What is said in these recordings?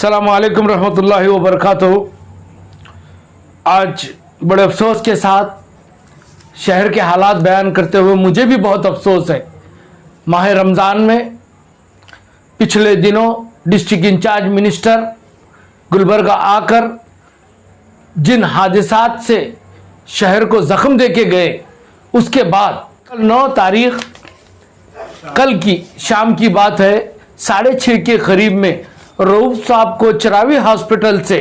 अस्सलामुअलैकुम रहमतुल्लाहि व बरकातहू। आज बड़े अफसोस के साथ शहर के हालात बयान करते हुए मुझे भी बहुत अफसोस है। माह रमज़ान में पिछले दिनों डिस्ट्रिक्ट इंचार्ज मिनिस्टर गुलबर्गा आकर जिन हादसात से शहर को ज़ख्म दे के गए, उसके बाद कल 9 तारीख कल की शाम की बात है, 6:30 के करीब में रऊफ साहब को चरावी हॉस्पिटल से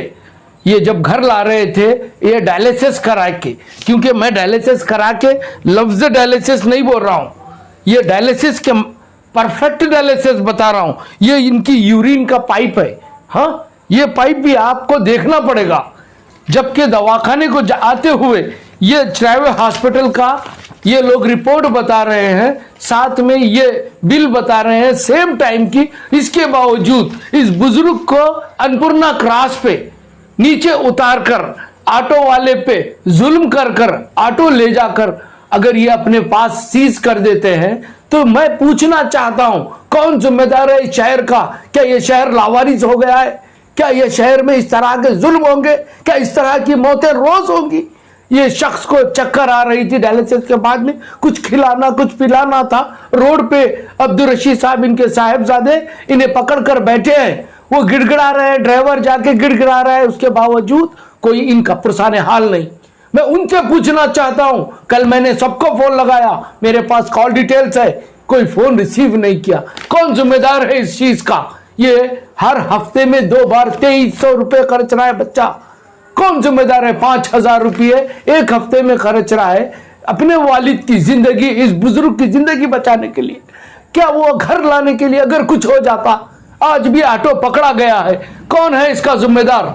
ये जब घर ला रहे थे, ये डायलिसिस करा के, क्योंकि मैं डायलिसिस करा के लफ्ज़ डायलिसिस नहीं बोल रहा हूँ, ये डायलिसिस के परफेक्ट डायलिसिस बता रहा हूँ। ये इनकी यूरिन का पाइप है। हाँ, ये पाइप भी आपको देखना पड़ेगा। जबकि दवाखाने को आते हुए ये चरावी हॉस्पिटल का ये लोग रिपोर्ट बता रहे हैं, साथ में ये बिल बता रहे हैं सेम टाइम की। इसके बावजूद इस बुजुर्ग को अन्नपूर्णा क्रॉस पे नीचे उतार कर ऑटो वाले पे जुल्म कर कर ऑटो ले जाकर अगर ये अपने पास सीज कर देते हैं, तो मैं पूछना चाहता हूं कौन जिम्मेदार है इस शहर का? क्या ये शहर लावारिस हो गया है? क्या ये शहर में इस तरह के जुल्म होंगे? क्या इस तरह की मौतें रोज होंगी? ये शख्स को चक्कर आ रही थी डायलिसिस के बाद में, कुछ खिलाना कुछ पिलाना था। रोड पे अब्दुल रशीद साहब, इनके साहिबजादे, इन्हें पकड़ कर बैठे हैं, वो गिड़गिड़ा रहे हैं, ड्राइवर जाके गिड़गिड़ा रहा है, उसके बावजूद कोई इनका पुरसाने हाल नहीं। मैं उनसे पूछना चाहता हूं, कल मैंने सबको फोन लगाया, मेरे पास कॉल डिटेल्स है, कोई फोन रिसीव नहीं किया। कौन जिम्मेदार है इस चीज का? ये हर हफ्ते में 2 बार 2300 रुपये खर्च रहा है बच्चा। कौन जिम्मेदार है? 5000 रुपये एक हफ्ते में खर्च रहा है अपने वालिद की जिंदगी, इस बुजुर्ग की जिंदगी बचाने के लिए। क्या वो घर लाने के लिए अगर कुछ हो जाता? आज भी ऑटो पकड़ा गया है, कौन है इसका जिम्मेदार?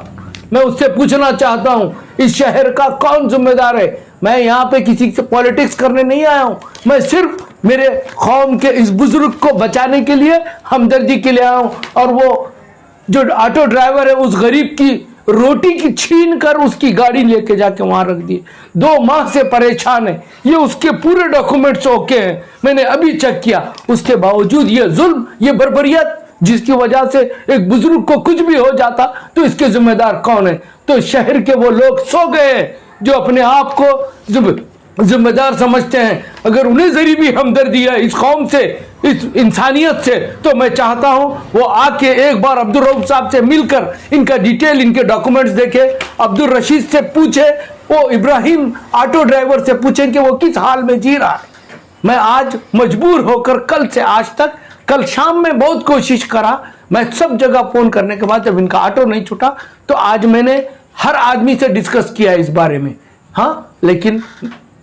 मैं उससे पूछना चाहता हूं, इस शहर का कौन जिम्मेदार है? मैं यहाँ पे किसी से पॉलिटिक्स करने नहीं आया हूं, मैं सिर्फ मेरे कौम के इस बुजुर्ग को बचाने के लिए, हमदर्दी के लिए आया हूं। और वो जो ऑटो ड्राइवर है, उस गरीब की रोटी की छीन कर उसकी गाड़ी लेके जाके वहां रख दी। 2 माह से परेशान है, ये उसके पूरे डॉक्यूमेंट्स ओके हैं, मैंने अभी चेक किया। उसके बावजूद ये जुल्म, ये बर्बरियत, जिसकी वजह से एक बुजुर्ग को कुछ भी हो जाता, तो इसके जिम्मेदार कौन है? तो शहर के वो लोग सो गए जो अपने आप को जिम्मेदार समझते हैं। अगर उन्हें जरी भी हमदर्दी है इस कौम से, इस इंसानियत से, तो मैं चाहता हूं वो आके एक बार अब्दुल रऊफ साहब से मिलकर इनका डिटेल, इनके डॉक्यूमेंट्स देखे, अब्दुल रशीद से पूछे, वो इब्राहिम ऑटो ड्राइवर से पूछें कि वो किस हाल में जी रहा है। मैं आज मजबूर होकर कल से आज तक, कल शाम में बहुत कोशिश करा, मैं सब जगह फोन करने के बाद जब इनका ऑटो नहीं छूटा, तो आज मैंने हर आदमी से डिस्कस किया इस बारे में। हाँ, लेकिन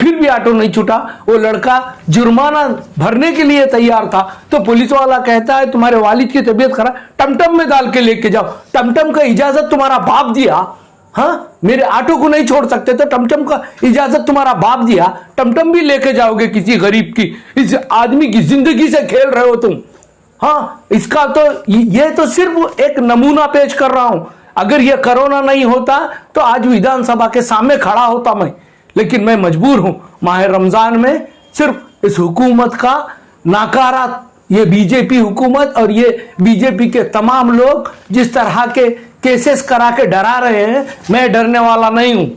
फिर भी ऑटो नहीं छूटा। वो लड़का जुर्माना भरने के लिए तैयार था, तो पुलिस वाला कहता है तुम्हारे वालिद की तबीयत खराब, टमटम में डाल के लेके जाओ। टमटम का इजाजत तुम्हारा बाप दिया? हाँ, मेरे ऑटो को नहीं छोड़ सकते तो टमटम का इजाजत तुम्हारा बाप दिया? टमटम भी लेके जाओगे किसी गरीब की? इस आदमी की जिंदगी से खेल रहे हो तुम। हाँ, इसका तो ये तो सिर्फ एक नमूना पेश कर रहा हूं। अगर ये कोरोना नहीं होता तो आज विधानसभा के सामने खड़ा होता मैं, लेकिन मैं मजबूर हूं। माह रमजान में सिर्फ इस हुकूमत का नाकारा, ये बीजेपी हुकूमत और ये बीजेपी के तमाम लोग जिस तरह के केसेस करा के डरा रहे हैं, मैं डरने वाला नहीं हूं।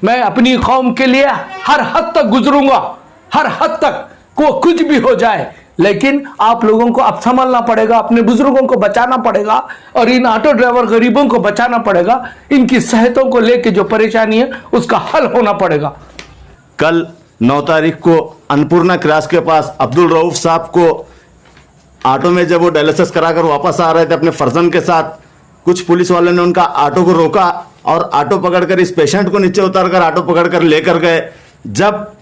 मैं अपनी कौम के लिए हर हद तक गुजरूंगा, हर हद तक, को कुछ भी हो जाए। लेकिन आप लोगों को अब संभलना पड़ेगा, अपने बुजुर्गों को बचाना पड़ेगा और इन ऑटो ड्राइवर गरीबों को बचाना पड़ेगा। इनकी सेहतों को लेके जो परेशानी है उसका हल होना पड़ेगा। कल 9 तारीख को अन्नपूर्णा क्रॉस के पास अब्दुल रऊफ साहब को ऑटो में जब वो डायलिसिस कराकर वापस आ रहे थे अपने फर्जन के साथ, कुछ पुलिस वालों ने उनका ऑटो को रोका और ऑटो पकड़कर इस पेशेंट को नीचे उतारकर ऑटो पकड़कर लेकर गए। जब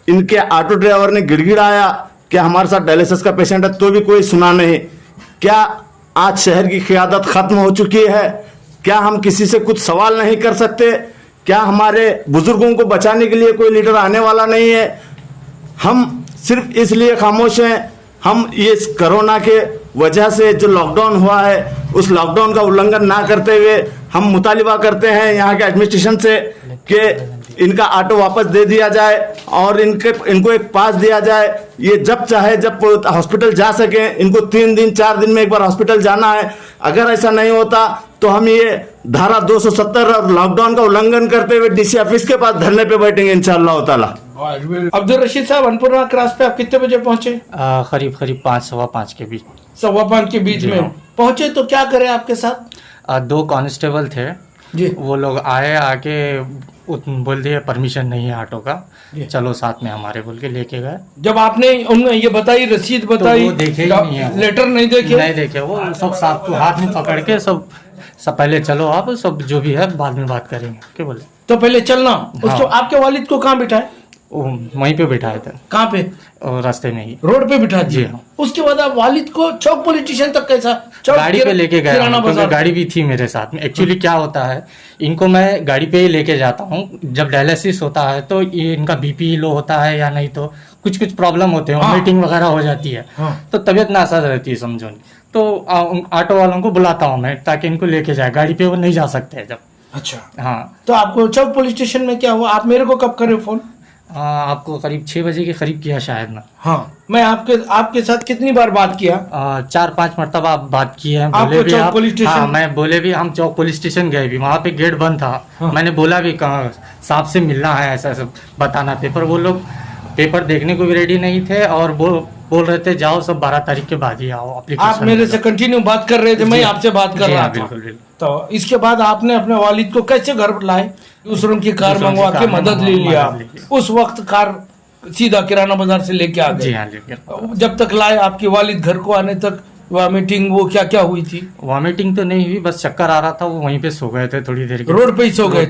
इनके ऑटो ड्राइवर ने गिड़गिड़ाया कि हमारे साथ डायलिसिस का पेशेंट है, तो भी कोई सुना नहीं। क्या आज शहर की क़यादत खत्म हो चुकी है? क्या हम किसी से कुछ सवाल नहीं कर सकते? क्या हमारे बुजुर्गों को बचाने के लिए कोई लीडर आने वाला नहीं है? हम सिर्फ इसलिए खामोश हैं, हम ये कोरोना के वजह से जो लॉकडाउन हुआ है, उस लॉकडाउन का उल्लंघन ना करते हुए हम मुतालिबा करते हैं यहाँ के एडमिनिस्ट्रेशन से कि इनका ऑटो वापस दे दिया जाए और इनको एक पास दिया जाए। ये जब चाहे जब हॉस्पिटल जा सके, इनको 3 दिन 4 दिन में एक बार हॉस्पिटल जाना है। अगर ऐसा नहीं होता तो तो हम ये धारा 270 और लॉकडाउन का उल्लंघन करते हुए डीसी ऑफिस के पास धरने पे बैठेंगे इंशाअल्लाह ताला। अब्दुल रशीद साहब, अन्नपूर्णा क्रॉस पे आप कितने बजे पहुंचे? करीब 5 सवा 5 के बीच। 5:15 के बीच में पहुंचे तो क्या करे आपके साथ? 2 कांस्टेबल थे जी। वो लोग आके बोल दिए परमिशन नहीं है ऑटो का, चलो साथ में हमारे बोल के लेके गए। जब आपने उन्हें ये बताई, रसीद बताई, तो वो देखे ही नहीं है, लेटर नहीं देखे? नहीं देखे, वो सब साथ हाथ में पकड़ के सब पहले चलो आप, सब जो भी है बाद में बात करेंगे क्या बोले। तो पहले चलना। उसको आपके वालिद को कहाँ बिठाए? वहीं पे बिठाए थे। कहाँ पे? रास्ते में ही, रोड पे बिठा दिया। हाँ। उसके बाद आप वालिद को चौक पुलिस स्टेशन तक कैसा? गाड़ी पे लेके गया, क्योंकि गाड़ी भी थी मेरे साथ में। एक्चुअली क्या होता है, इनको मैं गाड़ी पे ही लेके जाता हूँ। जब डायलिसिस होता है तो ये इनका बीपी लो होता है या नहीं तो कुछ प्रॉब्लम होते हैं, वॉमिटिंग वगैरह हो जाती है, तो तबीयत नासाज रहती है समझो। तो ऑटो वालों को बुलाता हूँ मैं ताकि इनको लेके जाए, गाड़ी पे वो नहीं जा सकते जब। अच्छा, हाँ। तो आपको चौक पुलिस स्टेशन में क्या हुआ? आप मेरे को कब करे फोन? आपको करीब 6 बजे के करीब किया शायद ना। हाँ, मैं आपके साथ कितनी बार बात किया? 4-5 मरतबा आप बात की है। बोले भी आप पुलिस स्टेशन? हाँ, मैं बोले भी हम चौक पुलिस स्टेशन गए भी, वहाँ पे गेट बंद था। हाँ। मैंने बोला भी कहाँ साहब से मिलना है, ऐसा सब बताना पेपर। वो लोग पेपर देखने को भी रेडी नहीं थे और वो बोल रहे थे जाओ सब 12 तारीख के बाद ही आओ। आप मेरे से कंटिन्यू बात कर रहे थे, मैं आपसे बात कर रहा था। बिल्कुल। तो इसके बाद आपने अपने वालिद को कैसे घर लाए? दूसरों की कार मंगवा के मदद ले लिया। उस वक्त कार सीधा किराना बाजार से लेके आ गए। जी हाँ। जब तक लाए आपके वालिद घर को आने तक वॉमिटिंग वो क्या हुई थी? वॉमिटिंग तो नहीं हुई, बस चक्कर आ रहा था। वो वहीं पे सो गए थे थोड़ी देर के, रोड पे ही सो गए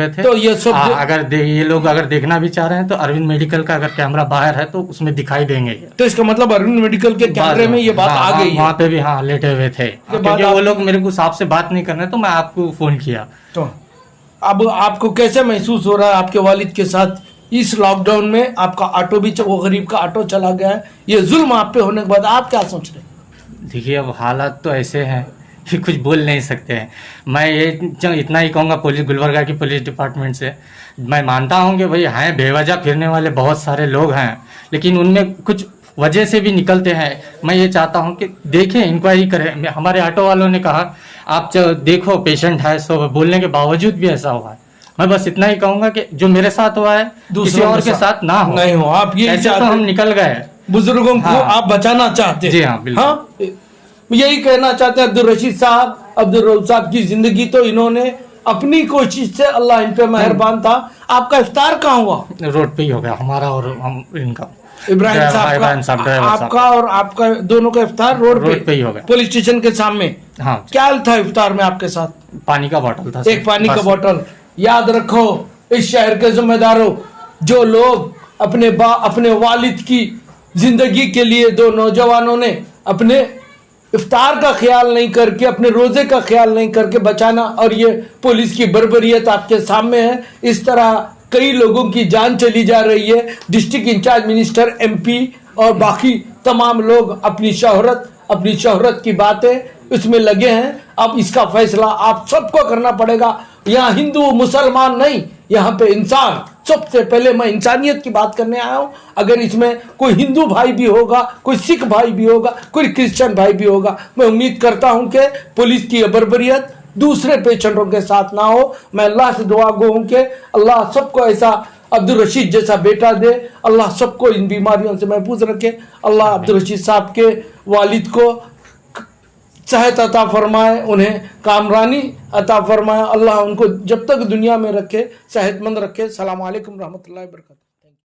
थे। तो ये सब ये लोग अगर देखना भी चाह रहे हैं तो अरविंद मेडिकल का अगर कैमरा बाहर है तो उसमें दिखाई देंगे। तो इसका मतलब अरविंद मेडिकल के कैमरे में ये बात आ गई। वहाँ पे भी हाँ लेटे हुए थे, क्योंकि वो लोग मेरे को साहब से बात नहीं करने, तो मैं आपको फोन किया। तो अब आपको कैसे महसूस हो रहा है आपके वालिद के साथ इस लॉकडाउन में? आपका ऑटो भी, वो गरीब का ऑटो चला गया है, ये जुल्म आप पे होने के बाद आप क्या सोच रहे हैं? देखिए, अब हालात तो ऐसे हैं कि कुछ बोल नहीं सकते हैं। मैं ये इतना ही कहूँगा पुलिस, गुलबर्गा की पुलिस डिपार्टमेंट से, मैं मानता हूँ कि भाई हैं बेवजह फिरने वाले बहुत सारे लोग हैं, लेकिन उनमें कुछ वजह से भी निकलते हैं। मैं ये चाहता हूँ कि देखें, इंक्वायरी करें। हमारे ऑटो वालों ने कहा आप देखो पेशेंट है, सो बोलने के बावजूद भी ऐसा हुआ है। मैं बस इतना ही कहूँगा कि जो मेरे साथ हुआ है किसी और के साथ ना हो। नहीं हो आप ये ऐसे तो हम निकल गए, बुजुर्गों को आप बचाना चाहते हैं। जी हाँ, बिल्कुल। हाँ, यही कहना चाहते हैं अब्दुल रशीद साहब। अब्दुल रऊफ साहब की जिंदगी तो इन्होंने अपनी कोशिश से, अल्लाह इन पे मेहरबान था। आपका इफ्तार कहाँ हुआ? रोड पे ही हो गया हमारा और हम इनका, इब्राहिम साहब का, आपका और आपका दोनों का इफ्तार रोड पे ही हो गया, पुलिस स्टेशन के सामने। हाँ। क्या था इफ्तार में आपके साथ? पानी का बोतल था, एक पानी का बोतल। याद रखो इस शहर के जिम्मेदारों, जो लोग अपने वालिद की जिंदगी के लिए, 2 नौजवानों ने अपने इफ्तार का ख्याल नहीं करके, अपने रोजे का ख्याल नहीं करके बचाना, और ये पुलिस की बर्बरियत आपके सामने है। इस तरह कई लोगों की जान चली जा रही है। डिस्ट्रिक्ट इंचार्ज मिनिस्टर, MP और बाकी तमाम लोग अपनी शोहरत की बातें इसमें लगे हैं। अब इसका फैसला आप सबको करना पड़ेगा। यहाँ हिंदू मुसलमान नहीं, यहाँ पे इंसान। सबसे पहले मैं इंसानियत की बात करने आया हूँ। अगर इसमें कोई हिंदू भाई भी होगा, कोई सिख भाई भी होगा, कोई क्रिश्चियन भाई भी होगा, मैं उम्मीद करता हूँ कि पुलिस की बर्बरियत दूसरे पेशेंटों के साथ ना हो। मैं अल्लाह से दुआ गो हूँ कि अल्लाह सबको ऐसा अब्दुल रशीद जैसा बेटा दे। अल्लाह सबको इन बीमारियों से महफूज रखे। अल्लाह अब्दुल रशीद साहब के वालिद को सेहत अता फरमाए, उन्हें कामरानी अता फरमाए। अल्लाह उनको जब तक दुनिया में रखे, सेहतमंद रखे। सलाम अलैकुम रहमतुल्लाहि व बरकातहू।